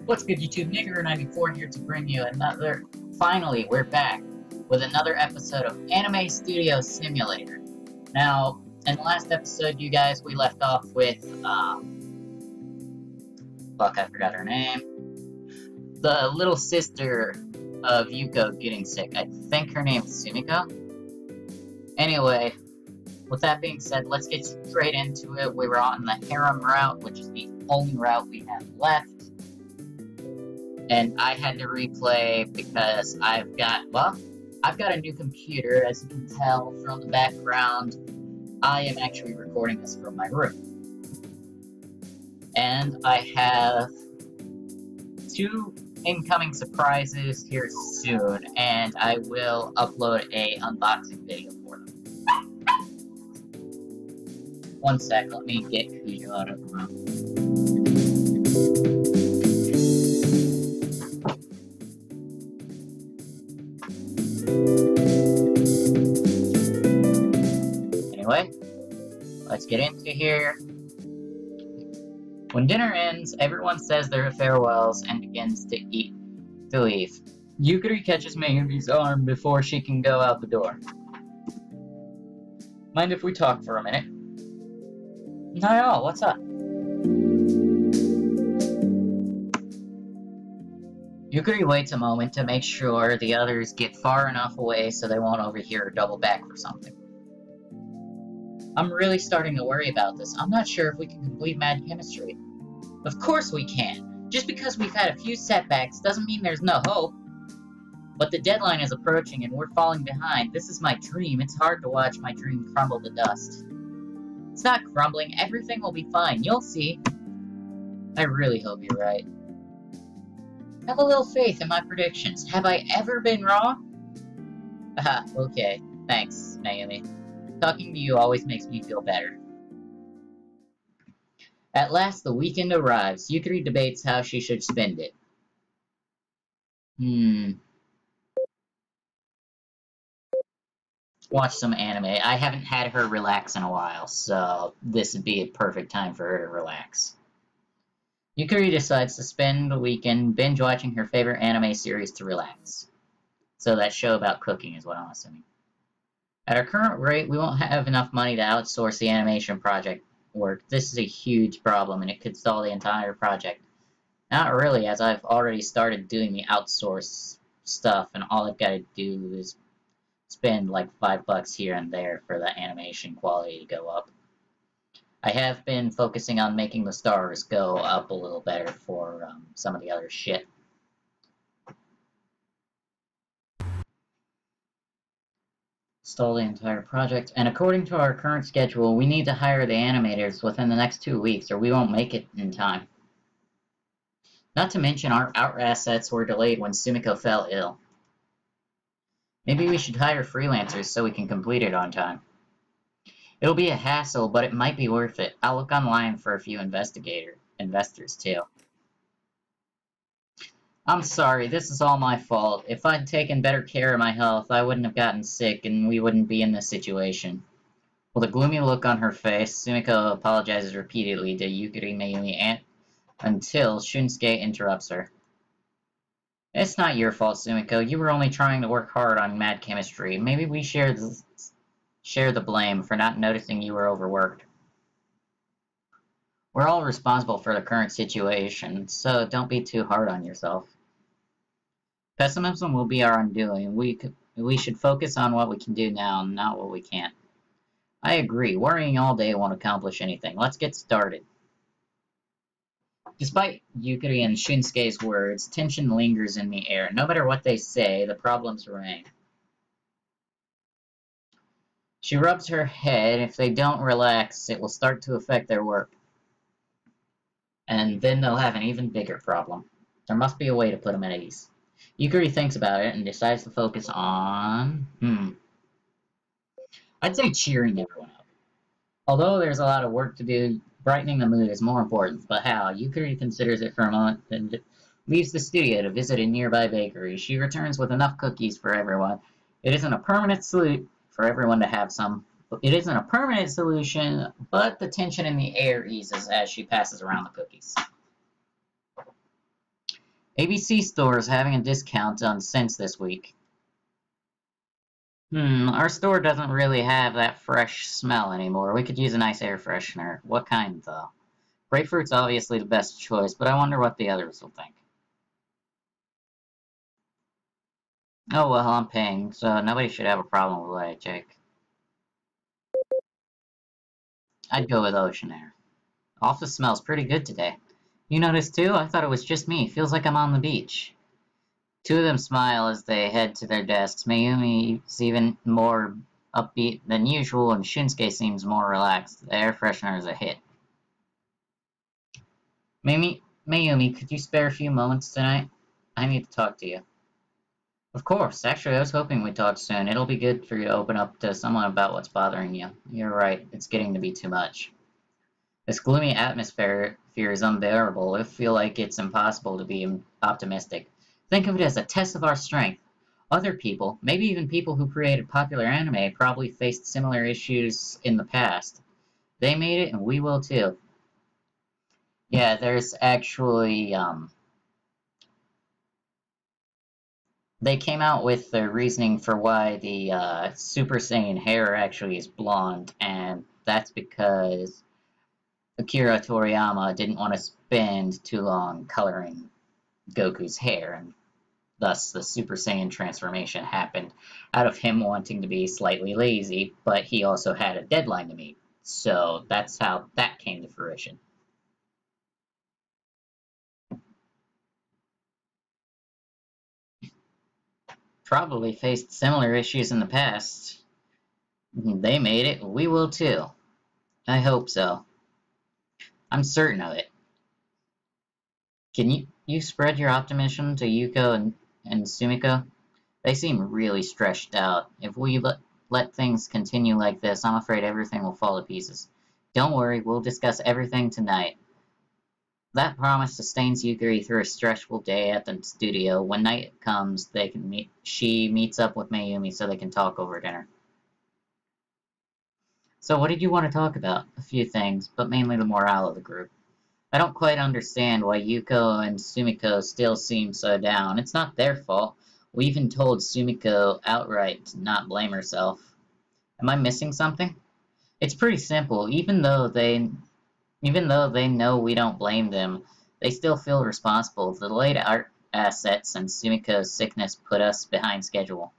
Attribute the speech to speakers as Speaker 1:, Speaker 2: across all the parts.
Speaker 1: What's good, YouTube? Nigger94 here to bring you another... Finally, we're back with another episode of Anime Studio Simulator. Now, in the last episode, you guys, we left off with, fuck, I forgot her name. The little sister of Yuko getting sick. I think her name is Sumiko. Anyway, with that being said, let's get straight into it. We were on the Harem route, which is the only route we have left. And I had to replay because I've got a new computer, as you can tell from the background. I am actually recording this from my room. And I have 2 incoming surprises here soon, and I will upload a unboxing video for them. One sec, let me get Cujo out of the room. Anyway, let's get into here. When dinner ends, everyone says their farewells and begins to leave. Yukari catches Mayumi's arm before she can go out the door. Mind if we talk for a minute? Not at all, what's up? Yukari waits a moment to make sure the others get far enough away so they won't overhear or double back for something. I'm really starting to worry about this. I'm not sure if we can complete Mad Chemistry. Of course we can! Just because we've had a few setbacks doesn't mean there's no hope. But the deadline is approaching and we're falling behind. This is my dream. It's hard to watch my dream crumble to dust. It's not crumbling. Everything will be fine. You'll see. I really hope you're right. Have a little faith in my predictions. Have I ever been wrong? Haha, okay. Thanks, Mayumi. Talking to you always makes me feel better. At last, the weekend arrives. Yukari debates how she should spend it. Watch some anime. I haven't had her relax in a while, so this would be a perfect time for her to relax. Yukari decides to spend the weekend binge-watching her favorite anime series to relax. So that show about cooking is what I'm assuming. At our current rate, we won't have enough money to outsource the animation project work. This is a huge problem, and it could stall the entire project. Not really, as I've already started doing the outsource stuff, and all I've got to do is spend like $5 here and there for the animation quality to go up. I have been focusing on making the stars go up a little better for some of the other shit. Stall the entire project, and according to our current schedule, we need to hire the animators within the next 2 weeks or we won't make it in time. Not to mention our assets were delayed when Sumiko fell ill. Maybe we should hire freelancers so we can complete it on time. It'll be a hassle, but it might be worth it. I'll look online for a few investors too. I'm sorry, this is all my fault. If I'd taken better care of my health, I wouldn't have gotten sick and we wouldn't be in this situation. With a gloomy look on her face, Sumiko apologizes repeatedly to Yukari, Mayumi, until Shunsuke interrupts her. It's not your fault, Sumiko. You were only trying to work hard on Mad Chemistry. Maybe we share the blame for not noticing you were overworked. We're all responsible for the current situation, so don't be too hard on yourself. Pessimism will be our undoing. We should focus on what we can do now, not what we can't. I agree. Worrying all day won't accomplish anything. Let's get started. Despite Yukari and Shunsuke's words, tension lingers in the air. No matter what they say, the problems remain. She rubs her head. If they don't relax, it will start to affect their work. And then they'll have an even bigger problem. There must be a way to put them at ease. Yukari thinks about it and decides to focus on... I'd say cheering everyone up. Although there's a lot of work to do, brightening the mood is more important. But how? Yukari considers it for a moment, then leaves the studio to visit a nearby bakery. She returns with enough cookies for everyone. It isn't a permanent solution for everyone to have some, It isn't a permanent solution, but the tension in the air eases as she passes around the cookies. ABC store is having a discount on scents this week. Our store doesn't really have that fresh smell anymore. We could use a nice air freshener. What kind, though? Grapefruit's obviously the best choice, but I wonder what the others will think. Oh well, I'm paying, so nobody should have a problem with what I take. I'd go with ocean air. Office smells pretty good today. You noticed too? I thought it was just me. Feels like I'm on the beach. Two of them smile as they head to their desks. Mayumi's even more upbeat than usual, and Shinsuke seems more relaxed. The air freshener is a hit. Mayumi, could you spare a few moments tonight? I need to talk to you. Of course. Actually, I was hoping we'd talk soon. It'll be good for you to open up to someone about what's bothering you. You're right. It's getting to be too much. This gloomy atmosphere is unbearable. I feel like it's impossible to be optimistic. Think of it as a test of our strength. Other people, maybe even people who created popular anime, probably faced similar issues in the past. They made it, and we will too. Yeah, there's actually, they came out with the reasoning for why the Super Saiyan hair actually is blonde, and that's because Akira Toriyama didn't want to spend too long coloring Goku's hair, and thus the Super Saiyan transformation happened out of him wanting to be slightly lazy, but he also had a deadline to meet. So that's how that came to fruition. Probably faced similar issues in the past. They made it, we will too. I hope so. I'm certain of it. Can you spread your optimism to Yuko and Sumiko? They seem really stressed out. If we let things continue like this, I'm afraid everything will fall to pieces. Don't worry, we'll discuss everything tonight. That promise sustains Yukari through a stressful day at the studio. When night comes, they can meet. She meets up with Mayumi so they can talk over dinner. So what did you want to talk about? A few things, but mainly the morale of the group. I don't quite understand why Yuko and Sumiko still seem so down. It's not their fault. We even told Sumiko outright to not blame herself. Am I missing something? It's pretty simple. Even though they know we don't blame them, they still feel responsible. The delayed art assets and Sumiko's sickness put us behind schedule.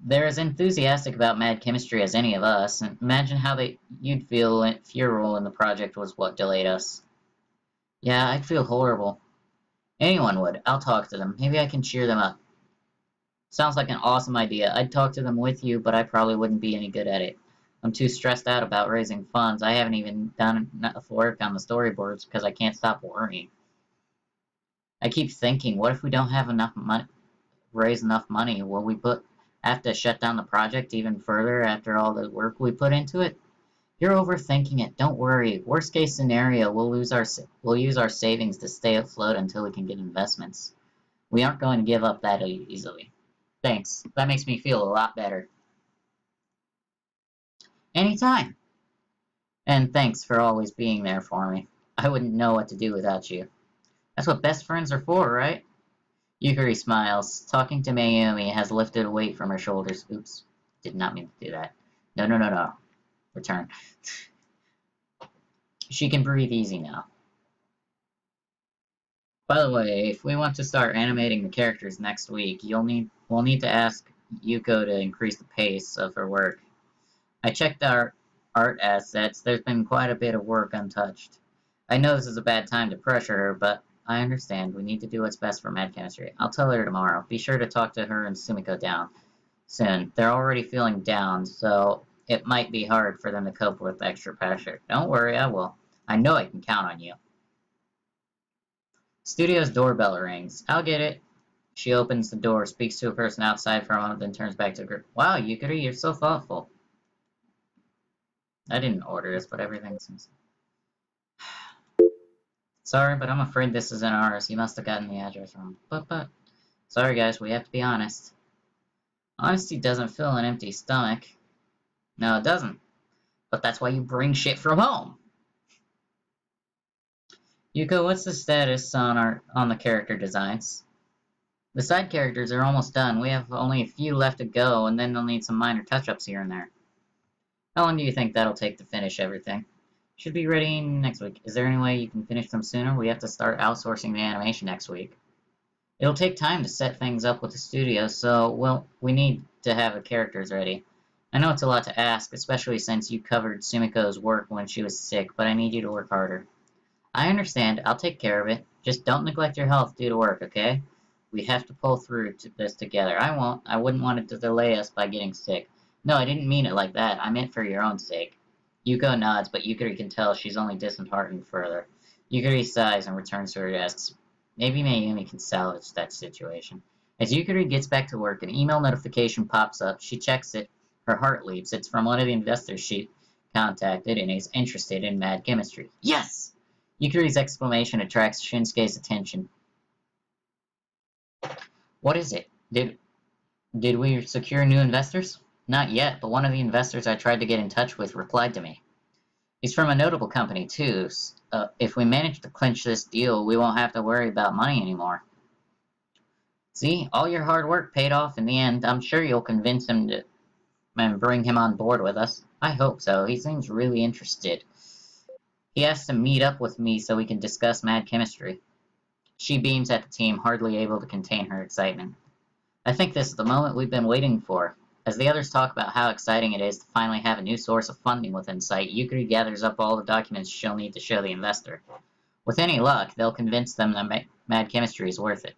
Speaker 1: They're as enthusiastic about mad chemistry as any of us. Imagine how you'd feel if your role in the project was what delayed us. Yeah, I'd feel horrible. Anyone would. I'll talk to them. Maybe I can cheer them up. Sounds like an awesome idea. I'd talk to them with you, but I probably wouldn't be any good at it. I'm too stressed out about raising funds. I haven't even done enough work on the storyboards because I can't stop worrying. I keep thinking, what if we don't have enough money, raise enough money? Will we have to shut down the project even further after all the work we put into it? You're overthinking it. Don't worry. Worst case scenario, we'll use our savings to stay afloat until we can get investments. We aren't going to give up that easily. Thanks. That makes me feel a lot better. Anytime. And thanks for always being there for me. I wouldn't know what to do without you. That's what best friends are for, right? Yukari smiles. Talking to Mayumi has lifted a weight from her shoulders. Oops. Did not mean to do that. No, no, no, no. Return. She can breathe easy now. By the way, if we want to start animating the characters next week, we'll need to ask Yuko to increase the pace of her work. I checked our art assets. There's been quite a bit of work untouched. I know this is a bad time to pressure her, but I understand. We need to do what's best for Mad Chemistry. I'll tell her tomorrow. Be sure to talk to her and Sumiko down soon. They're already feeling down, so it might be hard for them to cope with extra pressure. Don't worry, I will. I know I can count on you. Studio's doorbell rings. I'll get it. She opens the door, speaks to a person outside for a moment, then turns back to the group. Wow, Yukari, you're so thoughtful. I didn't order this, but everything seems... Sorry, but I'm afraid this isn't ours. You must have gotten the address wrong. But... Sorry, guys, we have to be honest. Honesty doesn't fill an empty stomach. No, it doesn't. But that's why you bring shit from home. Yuko, what's the status on the character designs? The side characters are almost done. We have only a few left to go, and then they'll need some minor touch-ups here and there. How long do you think that'll take to finish everything? Should be ready next week. Is there any way you can finish them sooner? We have to start outsourcing the animation next week. It'll take time to set things up with the studio, so, well, we need to have the characters ready. I know it's a lot to ask, especially since you covered Sumiko's work when she was sick, but I need you to work harder. I understand. I'll take care of it. Just don't neglect your health due to work, okay? We have to pull through this together. I won't. I wouldn't want it to delay us by getting sick. No, I didn't mean it like that. I meant for your own sake. Yuko nods, but Yukari can tell she's only disheartened further. Yukari sighs and returns to her desk. Maybe Mayumi can salvage that situation. As Yukari gets back to work, an email notification pops up. She checks it. Her heart leaps. It's from one of the investors she contacted and is interested in mad chemistry. Yes! Yukari's exclamation attracts Shinsuke's attention. What is it? Did we secure new investors? Not yet, but one of the investors I tried to get in touch with replied to me. He's from a notable company, too. If we manage to clinch this deal, we won't have to worry about money anymore. See, all your hard work paid off in the end. I'm sure you'll convince him to and bring him on board with us. I hope so. He seems really interested. He has to meet up with me so we can discuss mad chemistry. She beams at the team, hardly able to contain her excitement. I think this is the moment we've been waiting for. As the others talk about how exciting it is to finally have a new source of funding within sight, Yukari gathers up all the documents she'll need to show the investor. With any luck, they'll convince them that mad chemistry is worth it.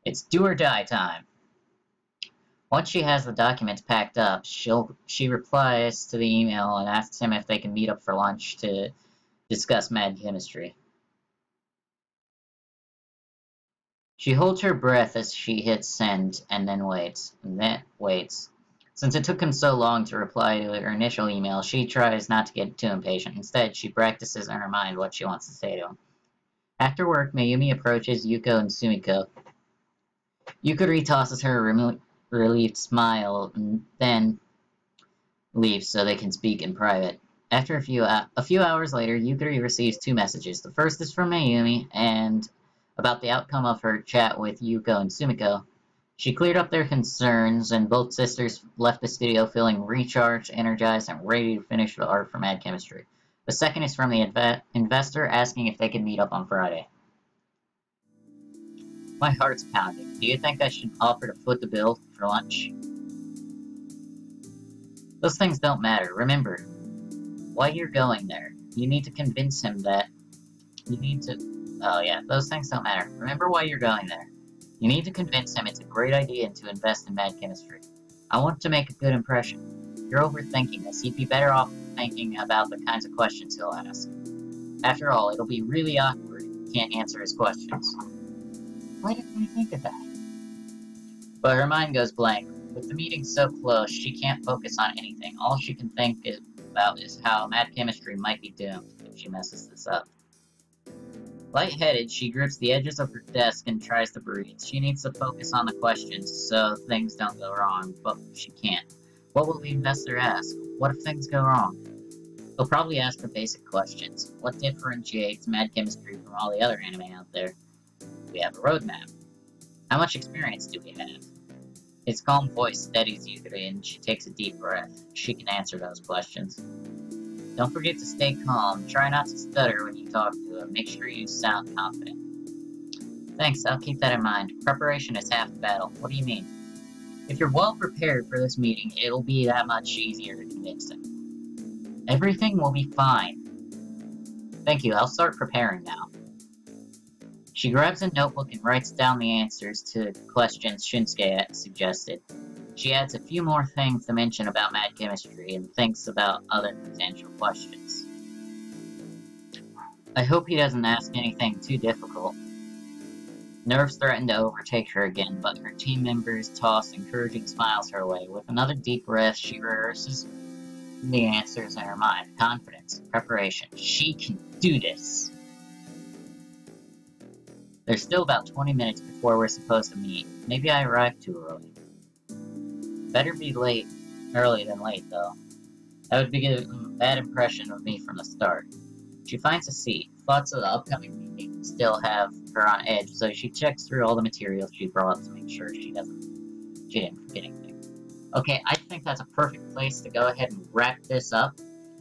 Speaker 1: It's do or die time. Once she has the documents packed up, she replies to the email and asks him if they can meet up for lunch to discuss mad chemistry. She holds her breath as she hits send and then waits. Since it took him so long to reply to her initial email, she tries not to get too impatient. Instead, she practices in her mind what she wants to say to him. After work, Mayumi approaches Yuko and Sumiko. Yukari tosses her a relieved smile and then leaves so they can speak in private. After a few hours later, Yukari receives two messages. The first is from Mayumi and about the outcome of her chat with Yuko and Sumiko. She cleared up their concerns, and both sisters left the studio feeling recharged, energized, and ready to finish the art for mad chemistry. The second is from the investor asking if they could meet up on Friday. My heart's pounding. Do you think I should offer to foot the bill for lunch? Those things don't matter. Remember, why you're going there. You need to convince him that you need to... Oh yeah, those things don't matter. Remember why you're going there. You need to convince him it's a great idea to invest in mad chemistry. I want to make a good impression. You're overthinking this. You'd be better off thinking about the kinds of questions he'll ask. After all, it'll be really awkward if you can't answer his questions. Why didn't I think of that? But her mind goes blank. With the meeting so close, she can't focus on anything. All she can think about is how mad chemistry might be doomed if she messes this up. Lightheaded, she grips the edges of her desk and tries to breathe. She needs to focus on the questions so things don't go wrong, but she can't. What will the investor ask? What if things go wrong? He'll probably ask the basic questions. What differentiates mad chemistry from all the other anime out there? Do we have a roadmap? How much experience do we have? His calm voice steadies Yukari and she takes a deep breath. She can answer those questions. Don't forget to stay calm. Try not to stutter when you talk to him. Make sure you sound confident. Thanks, I'll keep that in mind. Preparation is half the battle. What do you mean? If you're well prepared for this meeting, it'll be that much easier to convince him. Everything will be fine. Thank you, I'll start preparing now. She grabs a notebook and writes down the answers to questions Shinsuke suggested. She adds a few more things to mention about mad chemistry and thinks about other potential questions. I hope he doesn't ask anything too difficult. Nerves threaten to overtake her again, but her team members toss encouraging smiles her way. With another deep breath, she rehearses the answers in her mind. Confidence, preparation. She can do this! There's still about 20 minutes before we're supposed to meet. Maybe I arrived too early. Better be early than late, though. That would give a bad impression of me from the start. She finds a seat. Thoughts of the upcoming still have her on edge, so she checks through all the materials she brought to make sure she didn't forget anything. Okay, I think that's a perfect place to go ahead and wrap this up.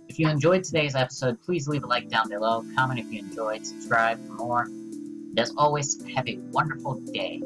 Speaker 1: If you enjoyed today's episode, please leave a like down below, comment if you enjoyed, subscribe for more. And as always, have a wonderful day.